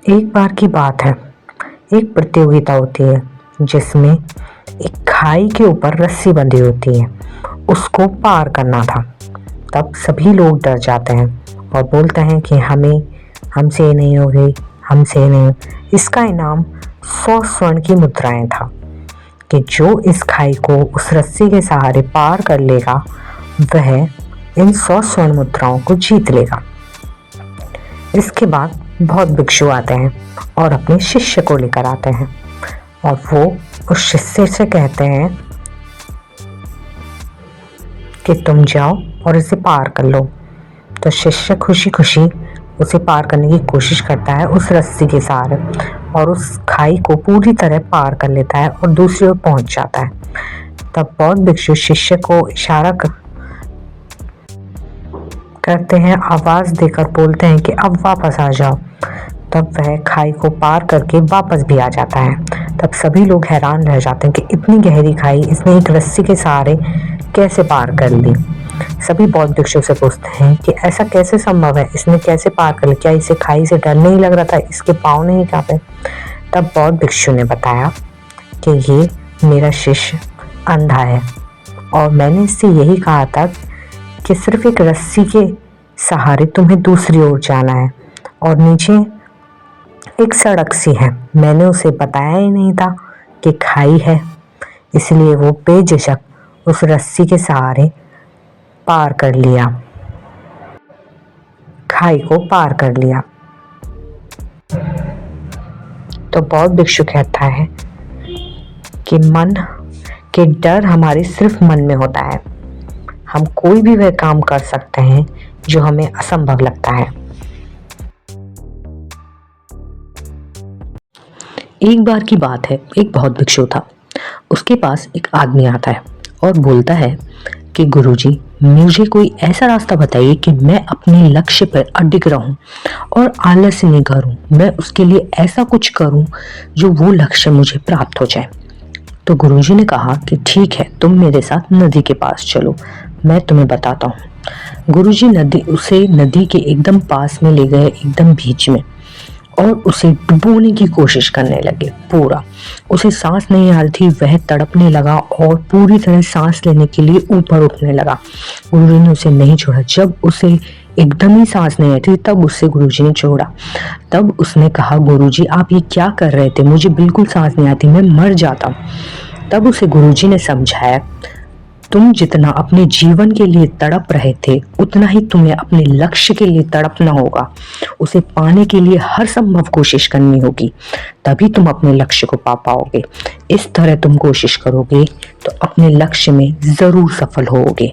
एक बार की बात है। एक प्रतियोगिता होती है जिसमें एक खाई के ऊपर रस्सी बंधी होती है, उसको पार करना था। तब सभी लोग डर जाते हैं और बोलते हैं कि हमसे ये नहीं होगी, हमसे ये नहीं। इसका इनाम 100 स्वर्ण की मुद्राएं था कि जो इस खाई को उस रस्सी के सहारे पार कर लेगा वह इन 100 स्वर्ण मुद्राओं को जीत लेगा। इसके बाद बहुत भिक्षु आते हैं और अपने शिष्य को लेकर आते हैं और वो उस शिष्य से कहते हैं कि तुम जाओ और इसे पार कर लो। तो शिष्य खुशी खुशी उसे पार करने की कोशिश करता है उस रस्सी के सहारे और उस खाई को पूरी तरह पार कर लेता है और दूसरी ओर पहुंच जाता है। तब बौद्ध भिक्षु शिष्य को इशारा करते हैं, आवाज देकर बोलते हैं कि अब वापस आ जाओ। तब वह खाई को पार करके वापस भी आ जाता है। तब सभी लोग हैरान रह जाते हैं कि इतनी गहरी खाई इसने एक रस्सी के सहारे कैसे पार कर ली। सभी बौद्ध भिक्षु से पूछते हैं कि ऐसा कैसे संभव है, इसने कैसे पार कर लिया, क्या इसे खाई से डर नहीं लग रहा था, इसके पाँव नहीं कांपे। तब बौद्ध भिक्षु ने बताया कि ये मेरा शिष्य अंधा है और मैंने इससे यही कहा था कि सिर्फ एक रस्सी के सहारे तुम्हें दूसरी ओर जाना है और नीचे एक सड़क सी है। मैंने उसे बताया ही नहीं था कि खाई है, इसलिए वो बेझिझक उस रस्सी के सहारे पार कर लिया, खाई को पार कर लिया। तो बौद्ध भिक्षु कहता है कि मन के डर हमारे सिर्फ मन में होता है। हम कोई भी वह काम कर सकते हैं जो हमें असंभव लगता है। एक बार की बात है, एक बौद्ध भिक्षु था। उसके पास एक आदमी आता है और बोलता है कि गुरुजी, मुझे कोई ऐसा रास्ता बताइए कि मैं अपने लक्ष्य पर अडिग रहूं और आलस्य नहीं करूं। मैं उसके लिए ऐसा कुछ करूं जो वो लक्ष्य मुझे प्राप्त हो जाए। तो गुरुजी ने कहा कि ठीक है, तुम मेरे साथ नदी के पास चलो, मैं तुम्हें बताता हूँ। गुरुजी उसे नदी के एकदम पास में ले गए, एकदम बीच में, और उसे डुबोने की कोशिश करने लगे। पूरा उसे सांस नहीं आ रही थी, वह तड़पने लगा और पूरी तरह सांस लेने के लिए ऊपर उठने लगा। गुरुजी ने उसे नहीं छोड़ा। जब उसे एकदम ही सांस नहीं आई थी तब उससे गुरुजी ने छोड़ा। तब उसने कहा, गुरुजी आप ये क्या कर रहे थे, मुझे बिल्कुल सांस नहीं आती, मैं मर जाता हूँ। तब उसे गुरुजी ने समझाया, तुम जितना अपने जीवन के लिए तड़प रहे थे उतना ही तुम्हें अपने लक्ष्य के लिए तड़पना होगा। उसे पाने के लिए हर संभव कोशिश करनी होगी, तभी तुम अपने लक्ष्य को पा पाओगे। इस तरह तुम कोशिश करोगे तो अपने लक्ष्य में जरूर सफल होगे।